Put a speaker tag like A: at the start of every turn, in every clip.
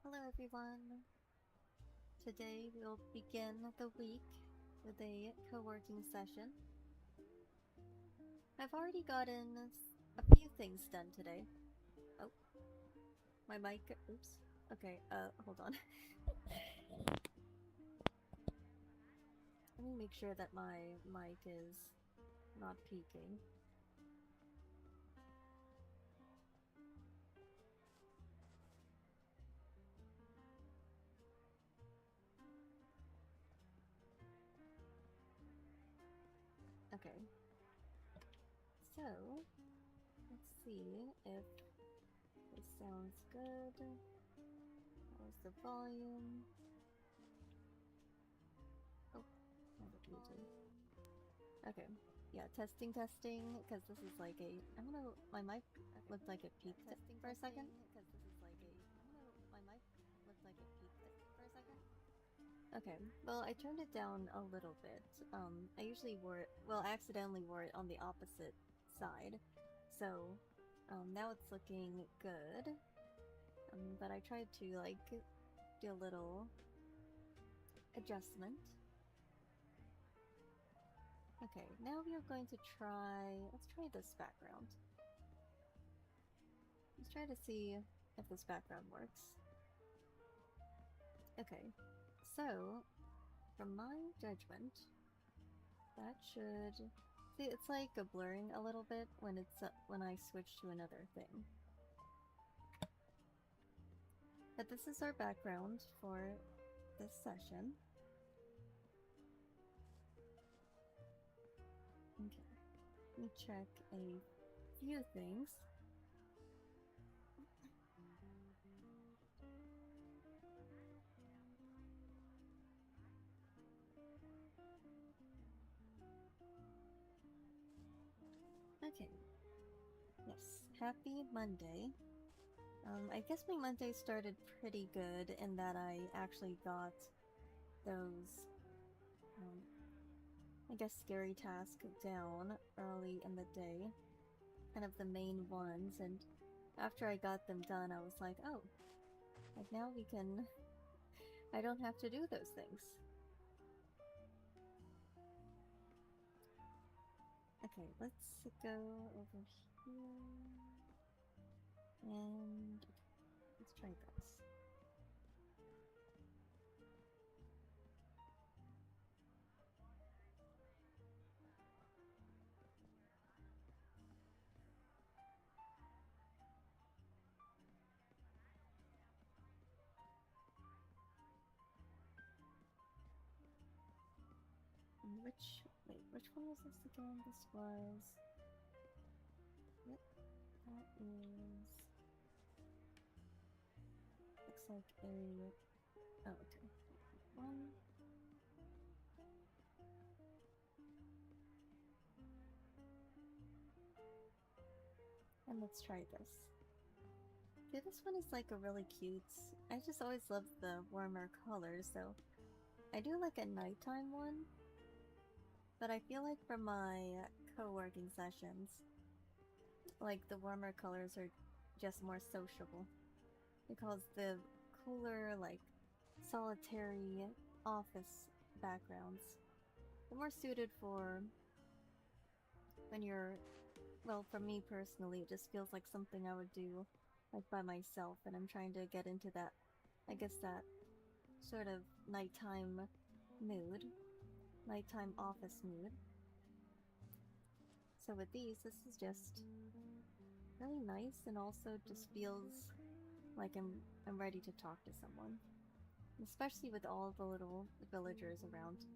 A: Hello everyone! Today we'll begin the week with a co-working session. I've already gotten a few things done today. Oh, my mic, oops. Okay, hold on. Let me make sure that my mic is not peaking. Okay. So, let's see if this sounds good. How's the volume? Oh, I have muted. Okay. Yeah, testing, because this is like a... I don't know, my mic looked like it peaked for a second. Because this is like a... I don't know, my mic looked like it peaked for a second. Okay, well, I turned it down a little bit. I usually wore it... Well, I accidentally wore it on the opposite side. So, now it's looking good. But I tried to, like, do a little adjustment. Okay, now we are going to try... Let's try this background. Let's try to see if this background works. Okay, so from my judgment, that should see. It's like a blurring a little bit when it's when I switch to another thing. But this is our background for this session. Okay, let me check a few things. Okay. Yes, happy Monday. I guess my Monday started pretty good in that I actually got those, I guess, scary tasks down early in the day. Kind of the main ones, and after I got them done, I was like, oh, like now we can... I don't have to do those things. Okay, let's go over here. And let's try this. Which one was this again? This was... Yep, that is... Looks like a... Oh, okay. One. And let's try this. Okay, this one is like a really cute... I just always love the warmer colors, so... I do like a nighttime one. But I feel like for my co-working sessions, like the warmer colors are just more sociable. Because the cooler, like, solitary office backgrounds, they're more suited for when you're, well, for me personally, it just feels like something I would do, like, by myself, and I'm trying to get into that, I guess that sort of nighttime mood, nighttime office mood. So with these, this is just really nice, and also just feels like I'm ready to talk to someone. Especially with all the little villagers around.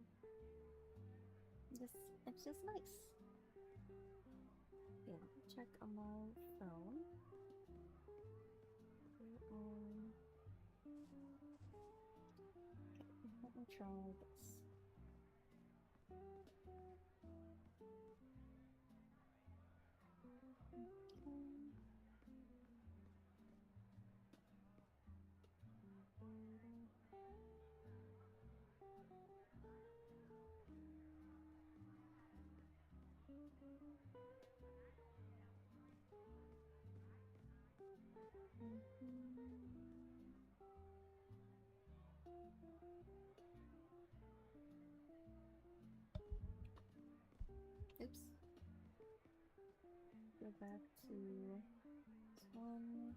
A: It's just nice. Okay, let me check on my phone. Okay, let me try this. Oops. Go back to this one.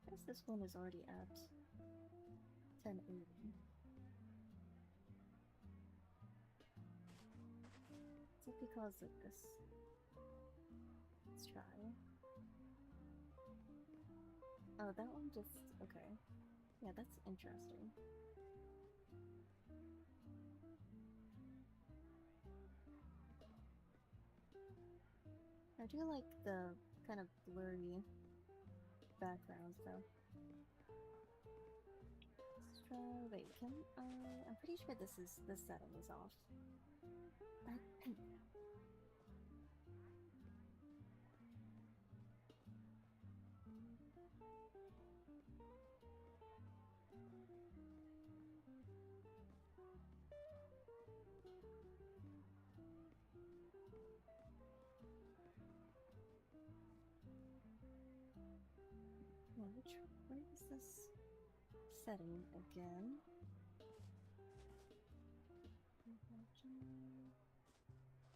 A: I guess this one is already at 1080. Is it because of this? Let's try. Oh, that one just... okay. Yeah, that's interesting. I do like the kind of blurry backgrounds, though. Let's try... wait, can I... I'm pretty sure this setting is off. Where is this setting again?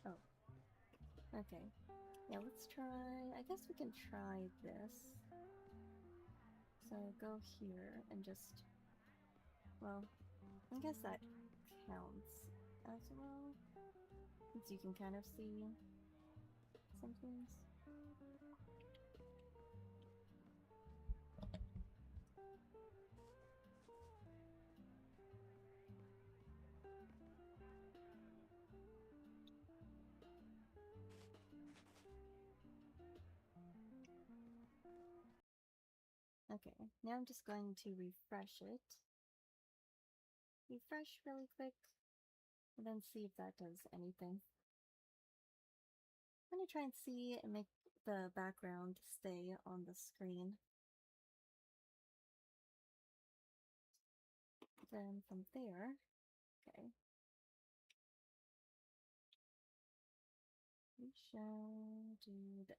A: Oh. Okay. Yeah, let's try... I guess we can try this. So go here and just, well, I guess that counts as well, since you can kind of see some things. Okay, now I'm just going to refresh it. Refresh really quick, and then see if that does anything. I'm gonna try and see and make the background stay on the screen. Then from there, okay, we shall do this.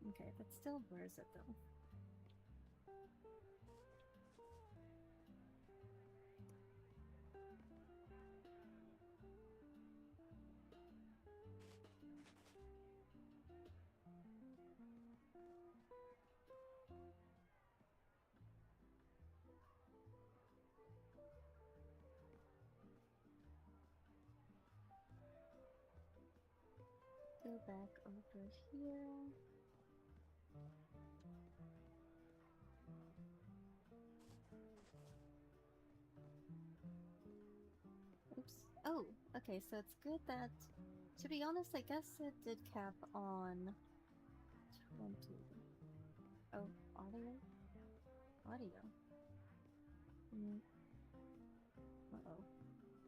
A: Okay, that still blurs it though. Go back over here. Oops. Oh, okay, so it's good that, to be honest, I guess it did cap on 20. Oh, audio? Audio. Uh-oh.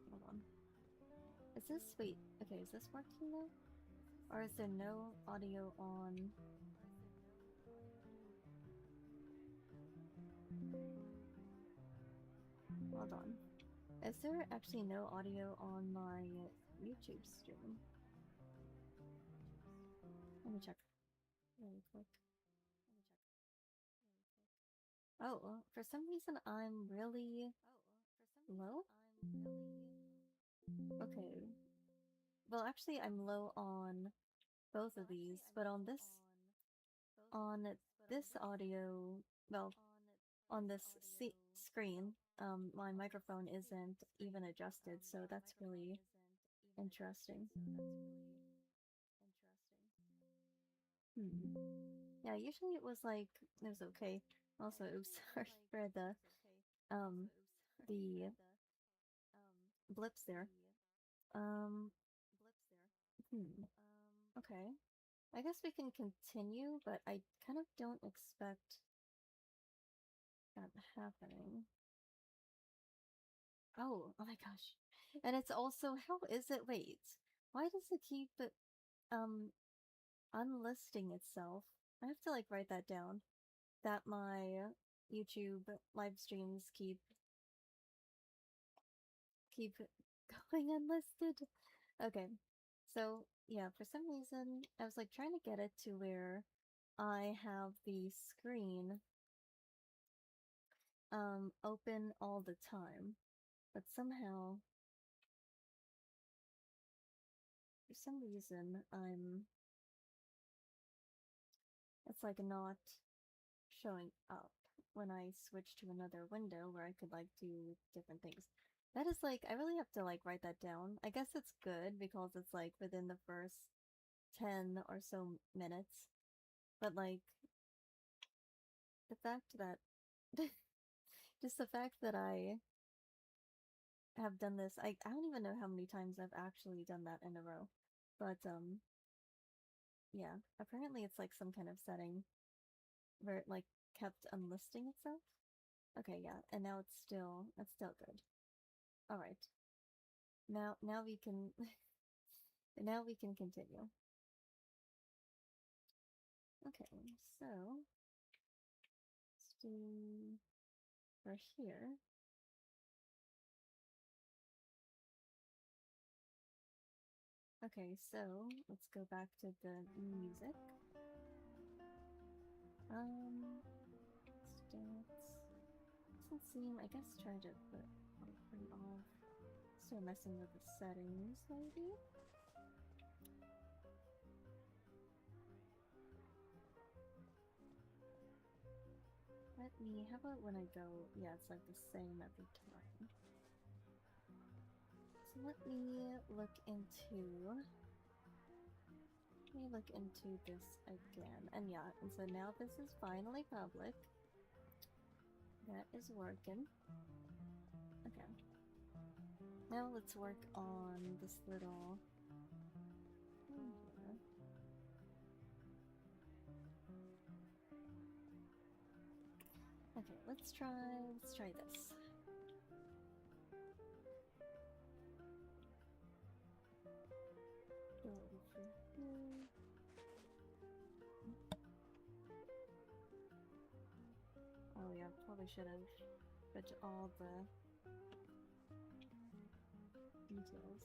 A: Hold on. Is this, wait, okay, is this working now? Or is there no audio on? Hold on. Is there actually no audio on my YouTube stream? Let me check really quick. Oh, well, for some reason I'm really low? Okay. Well, actually I'm low on both of these, but on this audio, well, on this screen, my microphone isn't even adjusted, so that's really interesting. Yeah, usually it was like, it was okay. Also, oops, sorry for the blips there. Um, okay. I guess we can continue, but I kind of don't expect that happening. Oh my gosh. And it's also, how is it, wait, why does it keep, unlisting itself? I have to, like, write that down. That my YouTube live streams keep going unlisted. Okay. So, yeah, for some reason, I was, like, trying to get it to where I have the screen open all the time, but somehow, for some reason, it's like not showing up when I switch to another window where I could like do different things. That is like, I really have to like write that down. I guess it's good because it's like within the first 10 or so minutes, but like the fact that just the fact that I have done this, I don't even know how many times I've actually done that in a row. But yeah, apparently it's like some kind of setting where it like kept unlisting itself. Okay, yeah, and now it's still good. All right. Now we can now we can continue. Okay, so let's do for here. Okay, so let's go back to the music. Stats. doesn't seem. I guess try to turn off. Start messing with the settings, maybe. Let me. How about when I go? Yeah, it's like the same every time. So let me look into. Let me look into this again. And yeah, and so now this is finally public. That is working. Okay. Now let's work on this little thing here. Okay, let's try this. Go over here. Oh yeah, probably should have put all the details.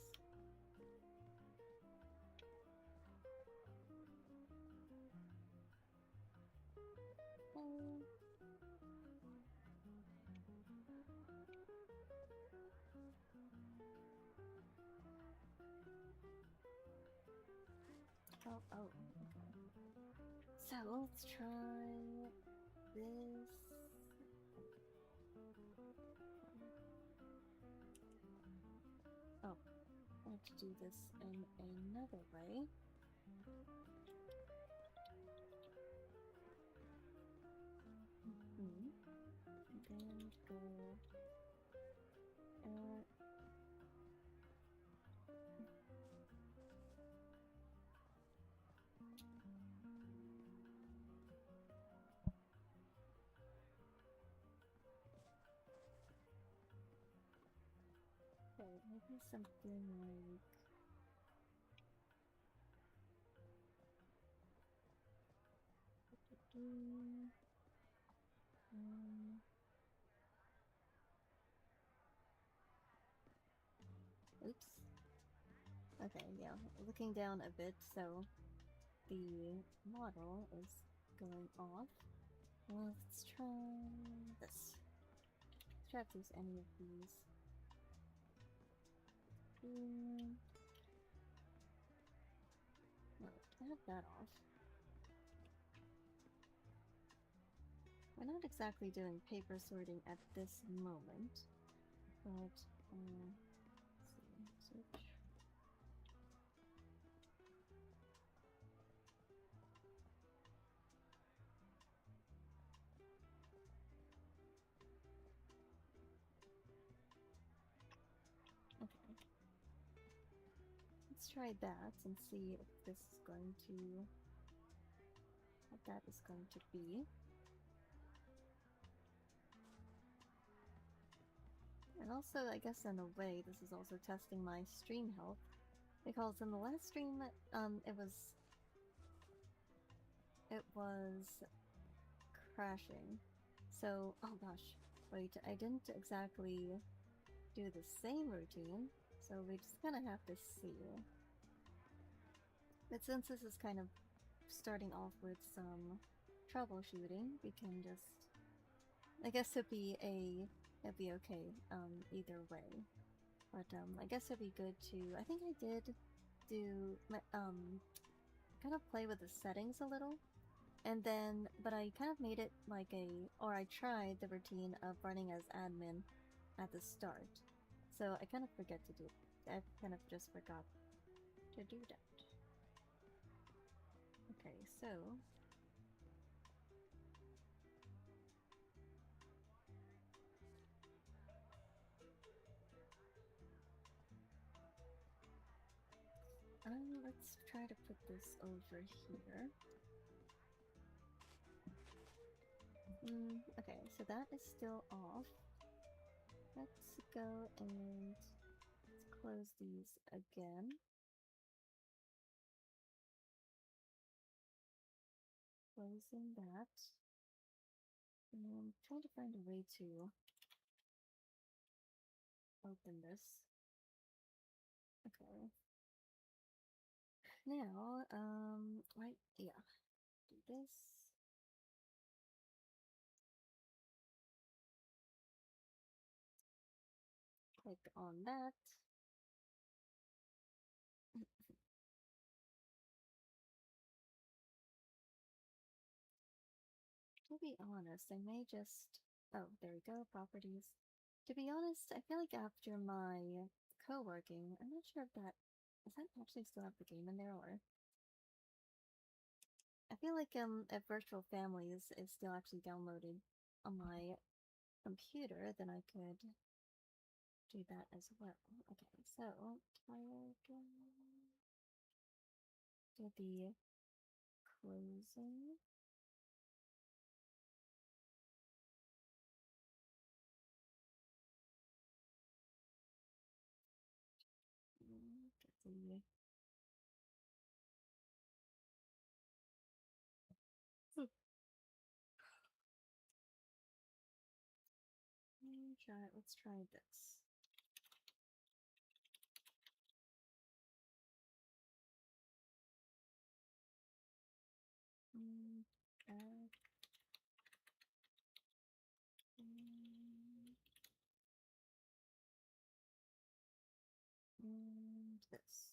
A: Oh, okay. So let's try this. Oh, I have to do this in another way. Then go. Okay, maybe something like. Oops. Okay, yeah, looking down a bit, so the model is going off. Well, let's try this. Let's try if there's any of these. No, I have that off. We're not exactly doing paper sorting at this moment, but let's see, search. Okay. Let's try that and see if this is going to, what that is going to be. And also, I guess in a way, this is also testing my stream health, because in the last stream, it was crashing. So, oh gosh, wait, I didn't exactly do the same routine, so we just kind of have to see. But since this is kind of starting off with some troubleshooting, we can just, I guess it'd be okay, either way. But I guess it'd be good to, I think I did do, kind of play with the settings a little. And then, but I kind of made it like or I tried the routine of running as admin at the start. So I kind of forget to do, I kind of just forgot to do that. Okay, so. Let's try to put this over here. Okay, so that is still off. Let's go and let's close these again. Closing that. And I'm trying to find a way to open this. Okay. Now, right, yeah. Do this. Click on that. To be honest, I may just... Oh, there we go, properties. To be honest, I feel like after my co-working, I'm not sure if that... Does that actually still have the game in there, or... I feel like if Virtual Families is still actually downloaded on my computer, then I could do that as well. Okay, so do the closing. Get the let's try this. And this.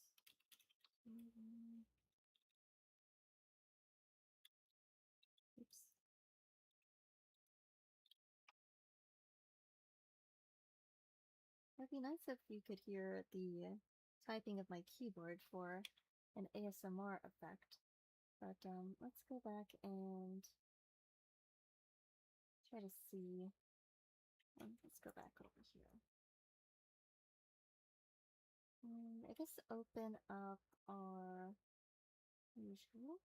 A: Oops. It'd be nice if you could hear the typing of my keyboard for an ASMR effect. But let's go back and try to see. Let's go back over here. I guess open up our usual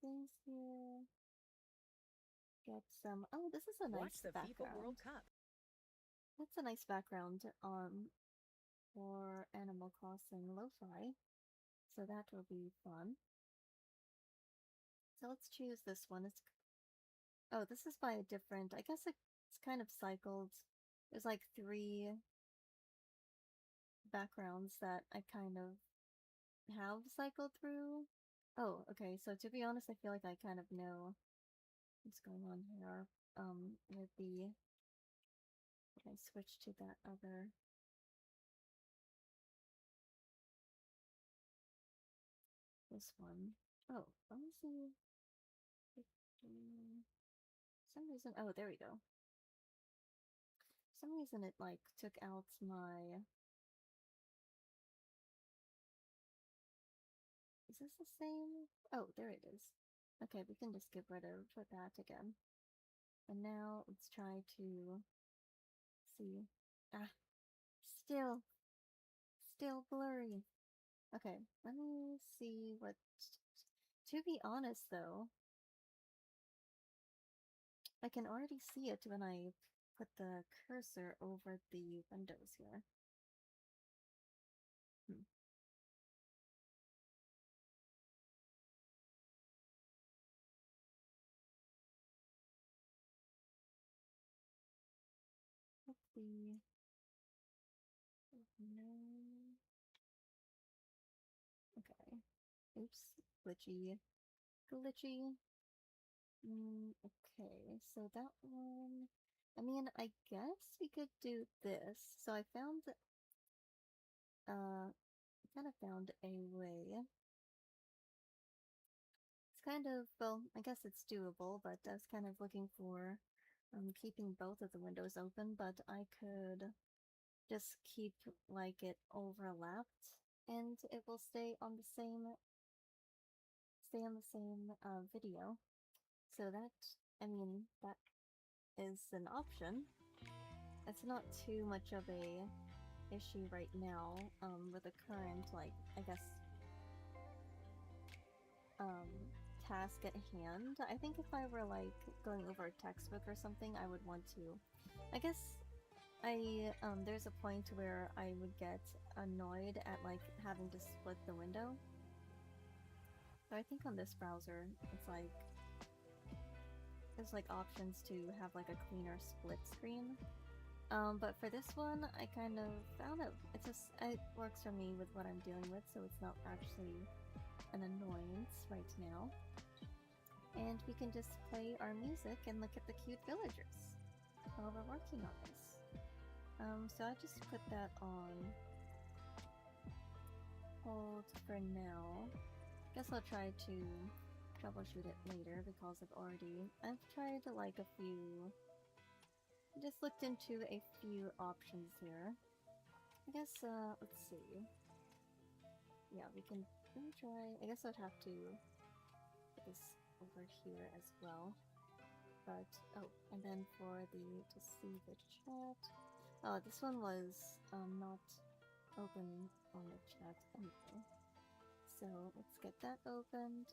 A: things here. Get some. Oh, this is a nice background. FIFA World Cup. That's a nice background for Animal Crossing Lo-Fi. So that will be fun. So let's choose this one. Oh, this is by a different. I guess it's kind of cycled. There's like 3 backgrounds that I kind of have cycled through. Oh, okay. So to be honest, I feel like I kind of know what's going on here. With the... I switch to that other... This one. Oh, let me see. Some reason... Oh, there we go. For some reason it, like, took out my... Is this the same? Oh, there it is. Okay, we can just get rid of that again. And now let's try to see. Ah, still blurry. Okay, let me see what... To be honest though, I can already see it when I put the cursor over the windows here. Hopefully... No... Okay. Oops. Glitchy. Okay, so that one... I mean, I guess we could do this. So I found... kind of found a way. It's kind of... Well, I guess it's doable, but I was kind of looking for... keeping both of the windows open, but I could just keep, like, it overlapped, and it will stay on the same video. So that, I mean, that is an option. It's not too much of a issue right now, with the current, like, I guess, task at hand. I think if I were, like, going over a textbook or something, I would want to... I guess there's a point where I would get annoyed at, like, having to split the window. So I think on this browser, it's like... There's, like, options to have, like, a cleaner split screen. But for this one, I kind of found it works for me with what I'm dealing with, so it's not actually an annoyance right now. And we can just play our music and look at the cute villagers while we're working on this. So I just put that on hold for now. Guess I'll try to troubleshoot it later because I've tried like a few, just looked into a few options here. I guess, let's see. Yeah, let me try, I guess I'd have to put this over here as well. But, oh, and then to see the chat. Oh, this one was, not open on the chat anyway. So, let's get that opened.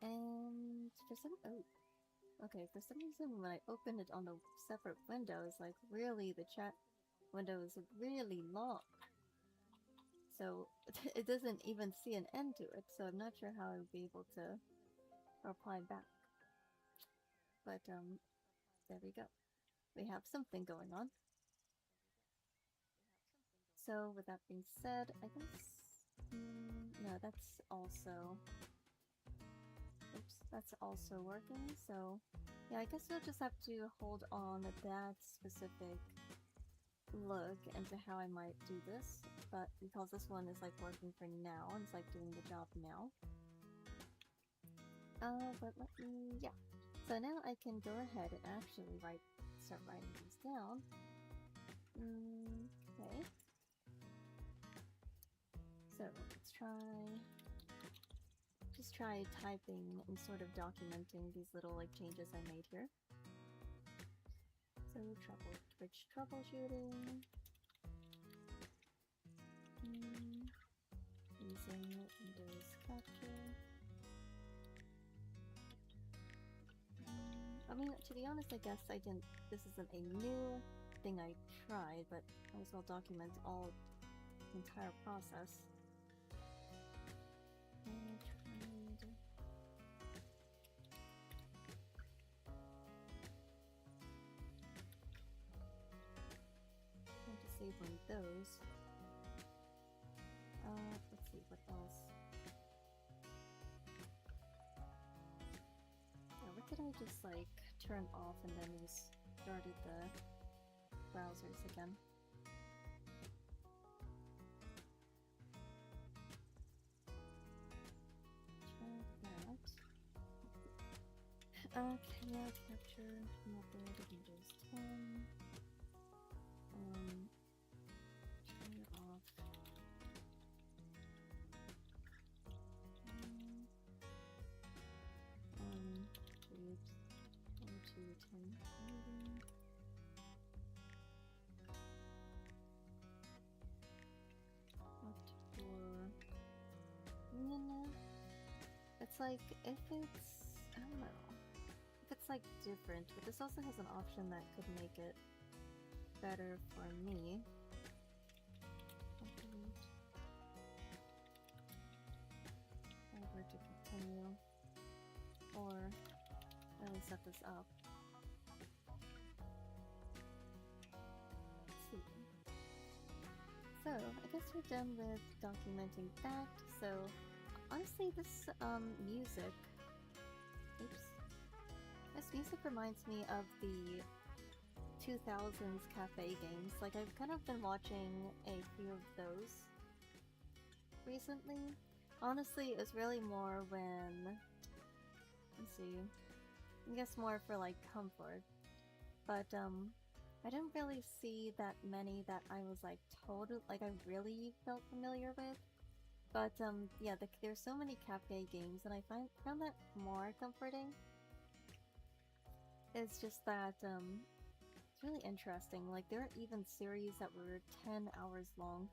A: And for some reason when I opened it on a separate window, it's like really, the chat window is really long. So, it doesn't even see an end to it, so I'm not sure how I would be able to reply back. But, there we go. We have something going on. So, with that being said, I guess... no, that's also working, so... yeah, I guess we'll just have to hold on that specific look into how I might do this, but because this one is like working for now, and it's like doing the job now. But yeah. So now I can go ahead and actually start writing these down. Okay. So let's just try typing and sort of documenting these little like changes I made here. So Twitch troubleshooting. Using Windows capture. I mean, to be honest, I guess this isn't a new thing I tried, but I as well document the entire process. To save one of those. Let's see, what else? Yeah, what did I just like turn off and then just started the browsers again? Check that. Camera capture method, Windows 10. Turn it off. It's like, if it's, I don't know, if it's like different, but this also has an option that could make it better for me. Over to continue, or let me set this up. Let's see. So, I guess we're done with documenting that. So, honestly, this music reminds me of the 2000s cafe games. Like, I've kind of been watching a few of those recently. Honestly, it was really more when, let's see, I guess more for like comfort, but I didn't really see that many that I was like I really felt familiar with. But yeah, there's so many cafe games, and I found that more comforting. It's just that it's really interesting. Like, there are even series that were 10 hours long,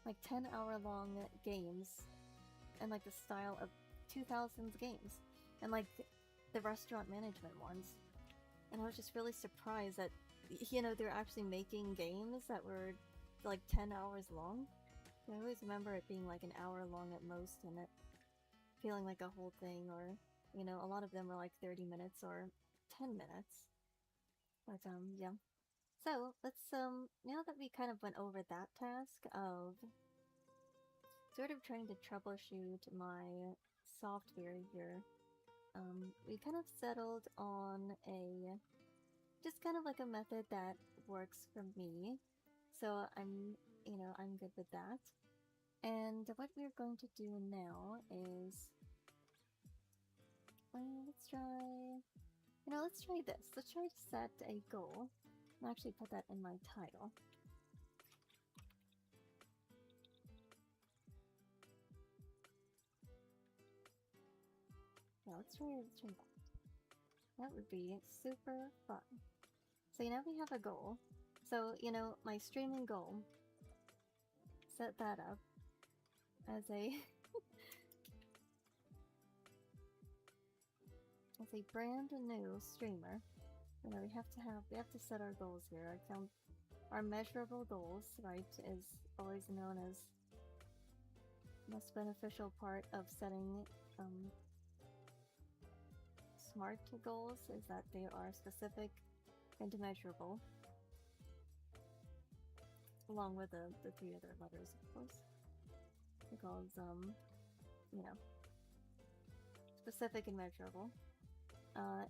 A: like 10-hour long games, and like the style of 2000s games, and like the restaurant management ones. And I was just really surprised that, you know, they're actually making games that were like 10 hours long. I always remember it being like an hour long at most, and it feeling like a whole thing, or, you know, a lot of them were like 30 minutes or 10 minutes. But yeah. So let's now that we kind of went over that task of sort of trying to troubleshoot my software here, we kind of settled on just kind of like a method that works for me. So I'm good with that. And what we're going to do now is, let's try this. Let's try to set a goal. I'll actually put that in my title. Yeah, let's try that. That would be super fun. So now we have a goal. So, my streaming goal, set that up as a as a brand new streamer. We have to set our goals here. Our measurable goals, right, is always known as the most beneficial part of setting smart goals, is that they are specific and measurable, along with the three other letters, of course, because specific and measurable,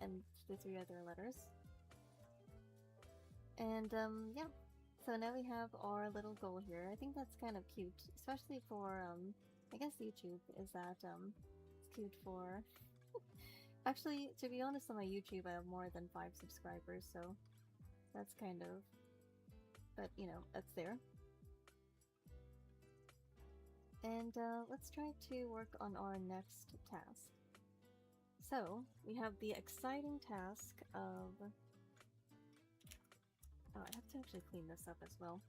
A: and the three other letters. And yeah, so now we have our little goal here. I think that's kind of cute, especially for I guess YouTube, is that it's cute for actually, to be honest, on my YouTube I have more than 5 subscribers, so that's kind of, but that's there. And let's try to work on our next task. So we have the exciting task of, oh, I have to actually clean this up as well.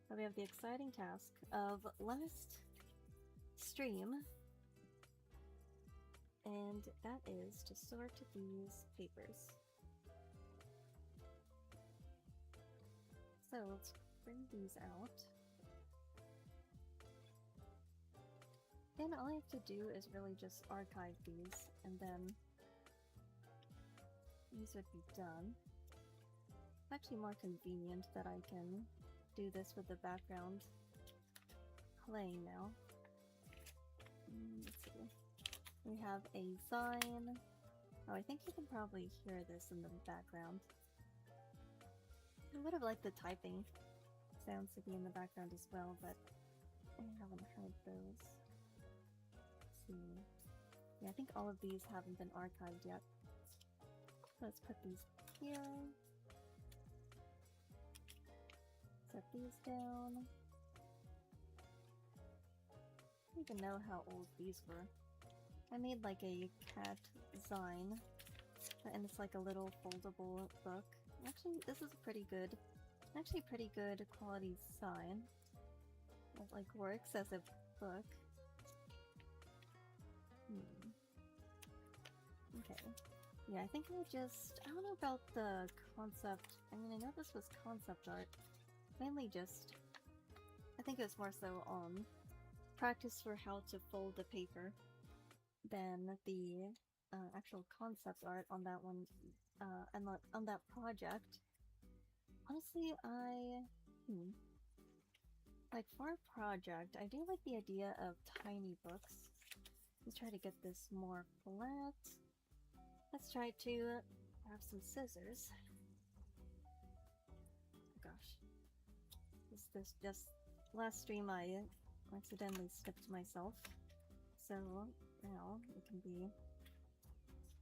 A: But we have the exciting task of last stream, and that is to sort these papers. So let's bring these out. And all I have to do is really just archive these, and then these would be done. It's actually more convenient that I can do this with the background playing now. Let's see. We have a sign. Oh, I think you can probably hear this in the background. I would have liked the typing sounds to be in the background as well, but I haven't heard those. Let's see. Yeah, I think all of these haven't been archived yet. Let's put these here. Set these down. I don't even know how old these were. I made like a cat design, and it's like a little foldable book. Actually, this is pretty good quality sign. It like works as a book. Okay. Yeah, I think I don't know about the concept. I mean, I know this was concept art. Mainly just, I think it was more so on practice for how to fold the paper than the actual concept art on that one, and on that project. Honestly, like for a project, I do like the idea of tiny books. Let's try to get this more flat. Let's try to grab some scissors. Oh gosh. This just last stream I accidentally snipped myself. So now we can be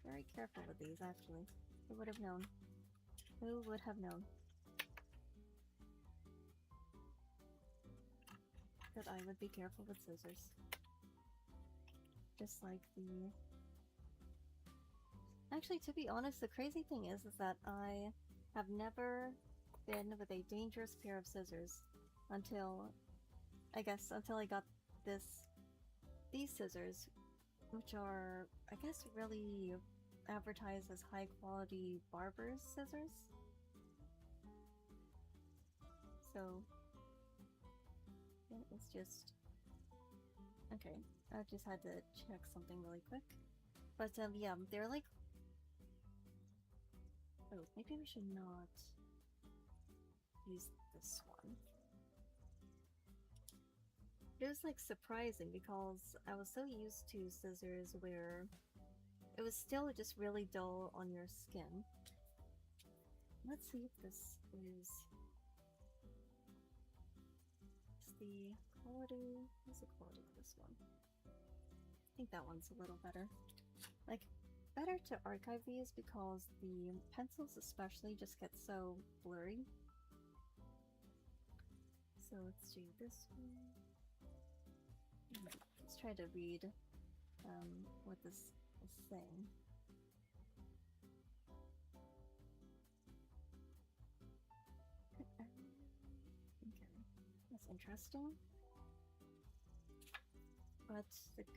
A: very careful with these, actually. Who would have known? Who would have known that I would be careful with scissors? Just like the... Actually, to be honest, the crazy thing is that I have never been with a dangerous pair of scissors until I got these scissors, which are, I guess, really advertised as high quality barber's scissors. So yeah, it's just okay. I just had to check something really quick, but yeah, they're like, oh, maybe we should not use this one. It was like surprising because I was so used to scissors where it was still just really dull on your skin. let's see if this is the quality. What's the quality of this one? I think that one's a little better. Like, better to archive these because the pencils especially just get so blurry. So let's do this one. Let's try to read what this is saying. Okay, that's interesting. But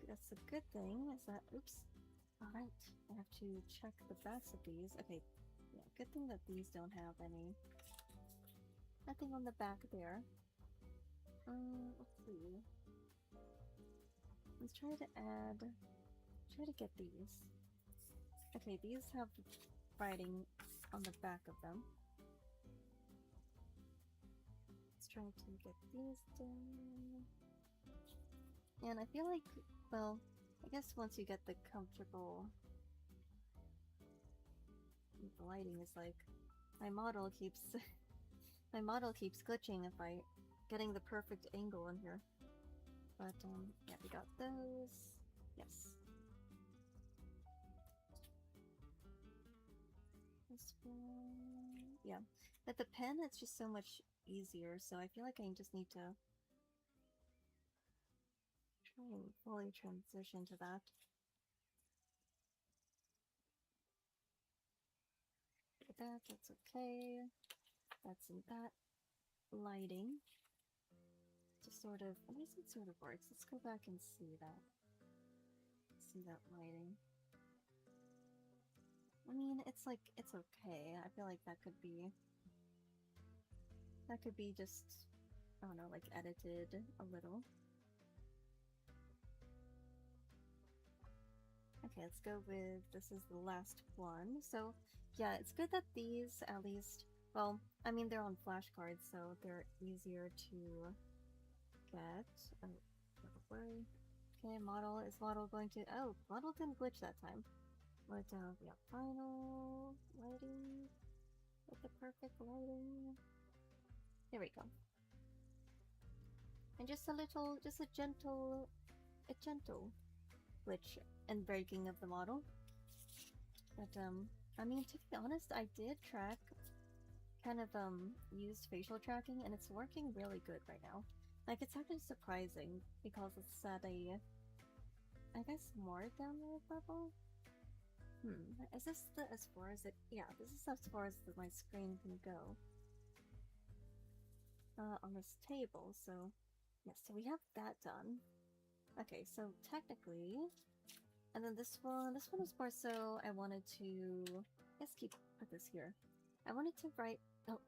A: that's a good thing is that, oops, alright, I have to check the backs of these. Okay, yeah, good thing that these don't have nothing on the back there. Let's see. Let's try to get these. Okay, these have writing on the back of them. Let's try to get these done. And I feel like, well, I guess once you get the comfortable, the lighting is like, my model keeps glitching if I getting the perfect angle in here. But yeah, we got those. Yes. This one, yeah. But the pen, it's just so much easier. So I feel like I just need to try and fully transition to that. That's okay. That's in that lighting. Just sort of, I guess it sort of works. Let's go back and see that. See that lighting. I mean, it's like, it's okay. I feel like that could be just, I don't know, like edited a little. Okay, let's go with, this is the last one. So yeah, it's good that these at least, well, I mean, they're on flashcards, so they're easier to get. Oh, don't worry. Okay, model, is model going to, oh, model didn't glitch that time. But yeah, final lighting with the perfect lighting. There we go. And just a little, just a gentle glitch and breaking of the model. But I mean, to be honest, I did kind of use facial tracking, and it's working really good right now. Like, it's actually surprising because it's at a, I guess, more download level. Is this as far as it? Yeah, this is as far as my screen can go. On this table, so yes, so we have that done. Okay, so technically, and then this one is more so I wanted to, let's put this here. I wanted to write, uh-oh.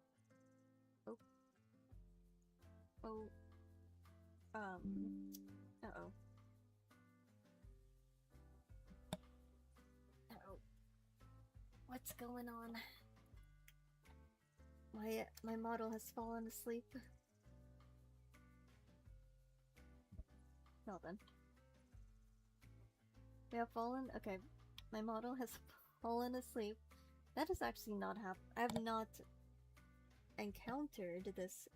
A: What's going on? My model has fallen asleep. Well then. We have fallen, okay. My model has fallen asleep. That is actually not I have not encountered this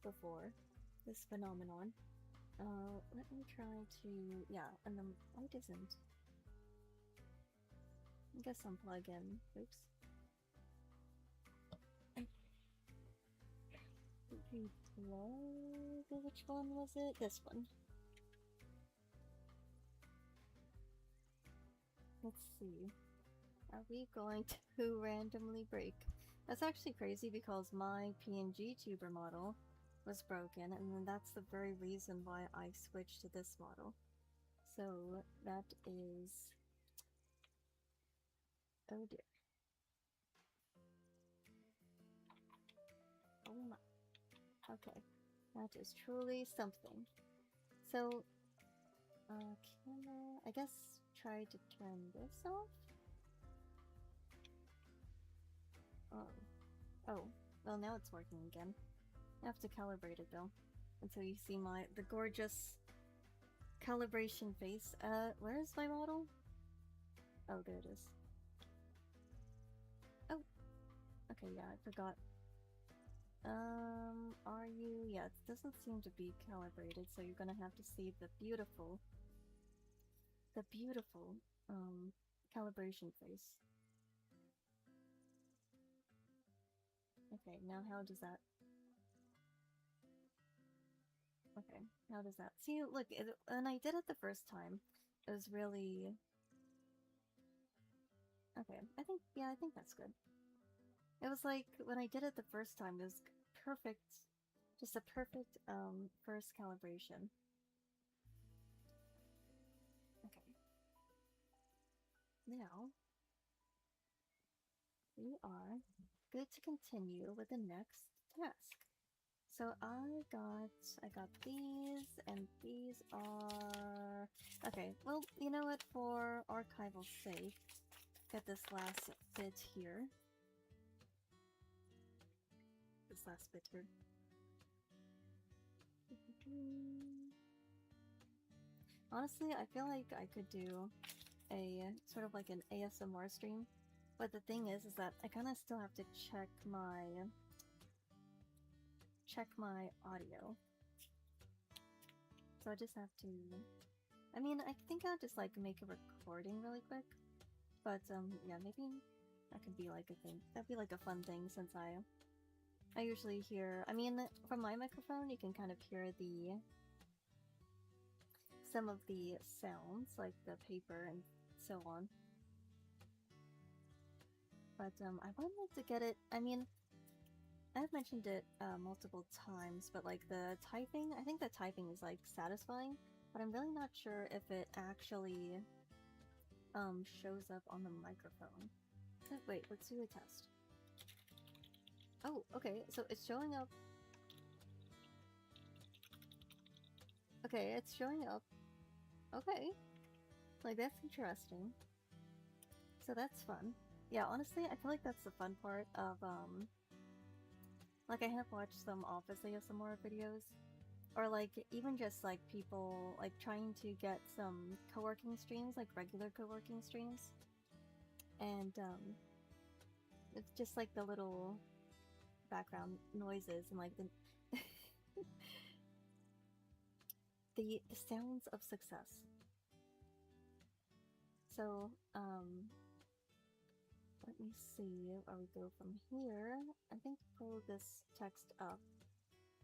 A: before. This phenomenon. Let me try to, yeah, and the light isn't. I guess unplug in. Oops. Which one was it? This one. Let's see. Are we going to randomly break? That's actually crazy because my pngtuber model was broken, and then that's the very reason why I switched to this model. So that is, oh dear. Oh my. Okay, that is truly something. So, camera, I guess try to turn this off? Oh, well now it's working again. I have to calibrate it though, until you see the gorgeous calibration face. Where is my model? Oh, there it is. Oh, Okay, yeah, I forgot. Are you? Yeah, it doesn't seem to be calibrated, so you're gonna have to see the beautiful, calibration face. Okay, now how does that? Okay, how does that? See, look, when I did it the first time, it was really... Okay, yeah, I think that's good. It was like, when I did it the first time, it was perfect, just a perfect, first calibration. Okay. Now, we are good to continue with the next task. So I got these, and these are... Okay, well, you know what, for archival sake, get this last bit here. This last bit here. Honestly, I feel like I could do a sort of like an ASMR stream, but the thing is that I kind of still have to check my audio. So I just have to... I mean, I think I'll just like make a recording really quick, but yeah, maybe that could be like a thing. That'd be like a fun thing since I usually hear... I mean, from my microphone, you can kind of hear some of the sounds, like the paper and so on. But I would like to get it... I mean, I've mentioned it multiple times, but like the typing, I think the typing is like satisfying, but I'm really not sure if it actually shows up on the microphone. Wait, let's do a test. Oh, okay, so it's showing up. Okay, it's showing up. Okay. Like, that's interesting. So that's fun. Yeah, honestly, I feel like that's the fun part of, like, I have watched some Office ASMR videos, or like, even just like people, like, trying to get some coworking streams, like regular coworking streams. And, it's just like the little background noises and like the sounds of success. So, let me see where we go from here. I think pull this text up.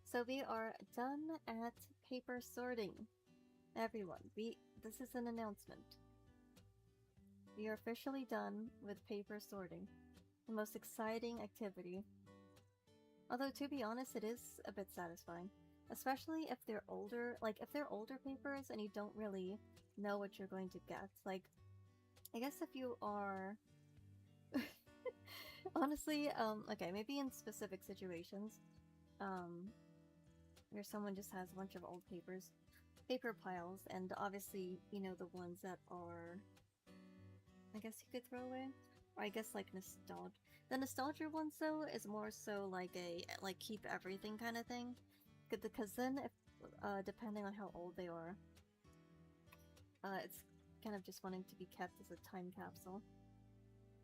A: So we are done at paper sorting. Everyone, this is an announcement. We are officially done with paper sorting. The most exciting activity. Although, to be honest, it is a bit satisfying. Especially if they're older, like if they're older papers and you don't really know what you're going to get. Like, I guess if you are... Honestly, okay, maybe in specific situations, where someone just has a bunch of old paper piles, and obviously, you know, the ones that are, I guess you could throw away, or I guess like nostalgia. The nostalgia ones though is more so like a like keep everything kind of thing, because then if depending on how old they are, it's kind of just wanting to be kept as a time capsule.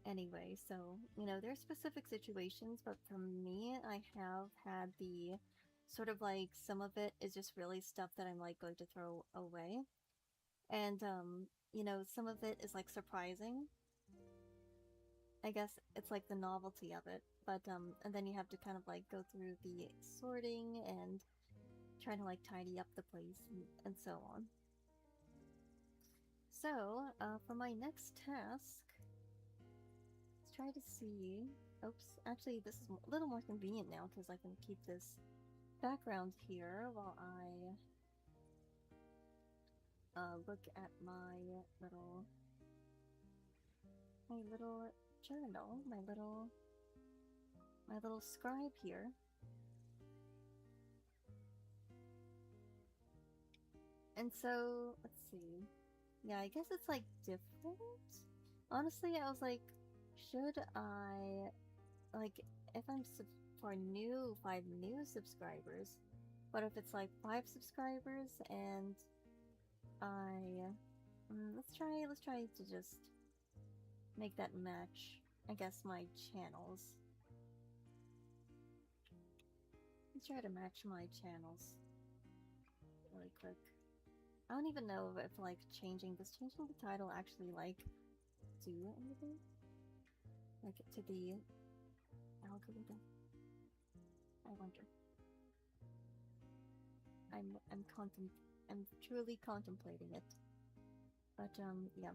A: Anyway, so, you know, there's specific situations, but for me, I have had the sort of like some of it is just really stuff that I'm like going to throw away. And, you know, some of it is like surprising. I guess it's like the novelty of it. But, and then you have to kind of like go through the sorting and trying to like tidy up the place and so on. So, for my next task, try to see... Oops, actually this is a little more convenient now because I can keep this background here while I look at my little journal, my little scribe here. And so, let's see. Yeah, I guess it's like different. Honestly, I was like, should I, like, if I'm for 5 new subscribers, but if it's like 5 subscribers and let's try to just make that match, I guess, my channels. Let's try to match my channels really quick. I don't even know if like changing the title actually like do anything, like to the algorithm. I wonder. I'm truly contemplating it. But yeah.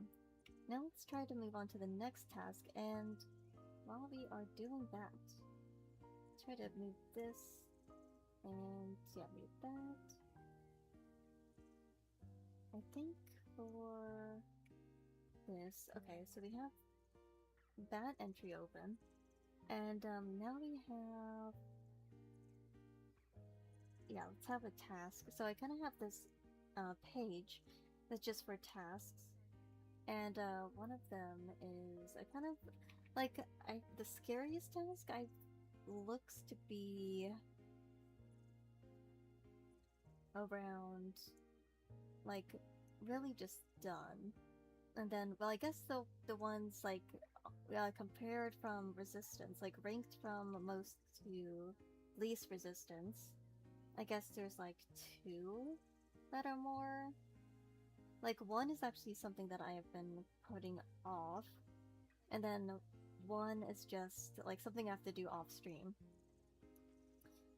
A: Now let's try to move on to the next task, and while we are doing that, let's try to move this, and yeah, move that. I think for this, okay, so we have that entry open, and now we have, yeah, let's have a task. So I kind of have this page that's just for tasks, and one of them is I kind of like the scariest task I looks to be around like really just done. And then, well, I guess the ones like compared from resistance, like ranked from most to least resistance, I guess there's like 2 that are more. Like, one is actually something that I have been putting off, and then one is just like something I have to do off stream.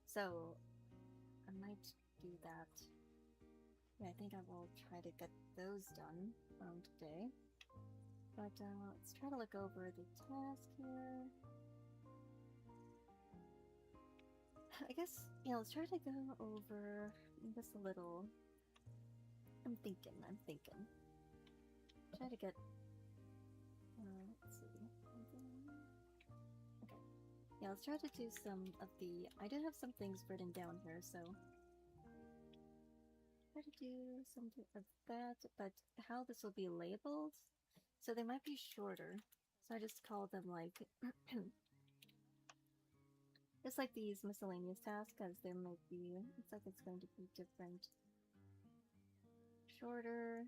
A: So I might do that. Yeah, I think I will try to get those done today. But let's try to look over the task here. I guess, yeah, let's try to go over this a little. I'm thinking. Try to get, let's see. Okay. Yeah, let's try to do some of the, I do have some things written down here, so try to do something of that, but how this will be labeled, so they might be shorter. So I just call them like, just like these miscellaneous tasks, because there might be, it's like it's going to be different. Shorter.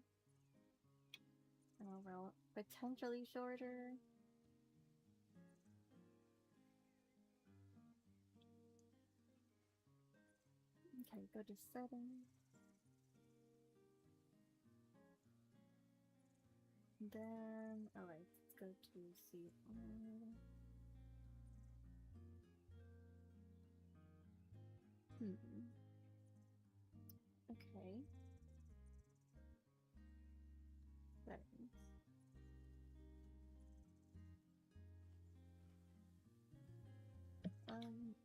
A: Oh, well, potentially shorter. Okay, go to settings. Then, alright, let's go to see. Okay. Settings.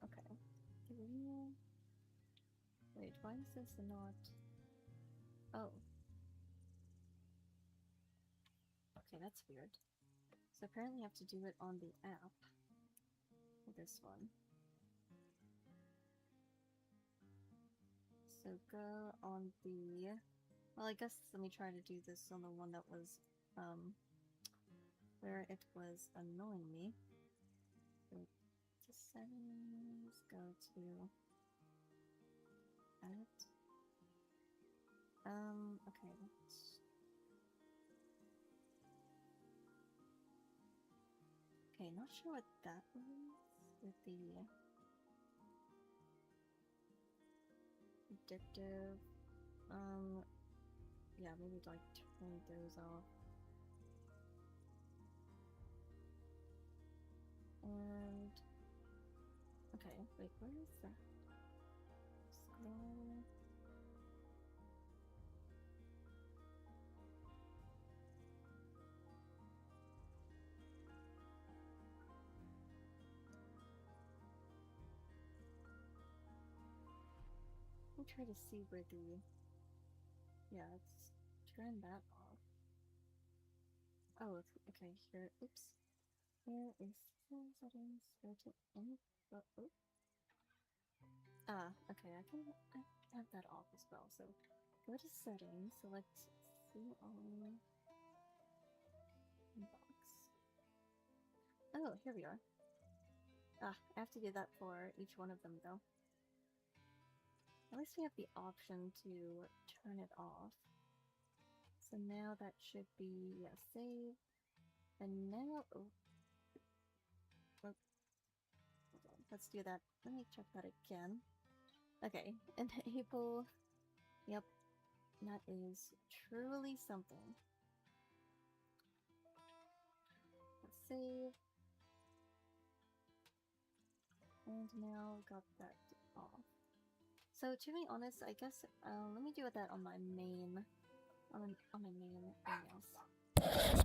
A: Okay. Wait, why is this not... Oh. Okay, that's weird. So apparently I have to do it on the app. This one. So go on the... Well, I guess let me try to do this on the one that was, where it was annoying me. Go to settings, go to edit. Okay. Okay, not sure what that was with the addictive. Yeah, maybe like turn those off. And okay, wait, where is that? Scroll. I'll try to see where the... Yeah, let's turn that off. Oh, okay, here, oops. Here is settings, go to info. Oh. Ah, okay, I have that off as well, so go to settings, select see all box. Oh, here we are. Ah, I have to do that for each one of them though. At least we have the option to turn it off. So now that should be, yeah, save. And now, oh, hold on, let's do that. Let me check that again. Okay, enable. Yep, that is truly something. Let's save. And now got that off. So to be honest, I guess let me do that on my main, on my main ambience.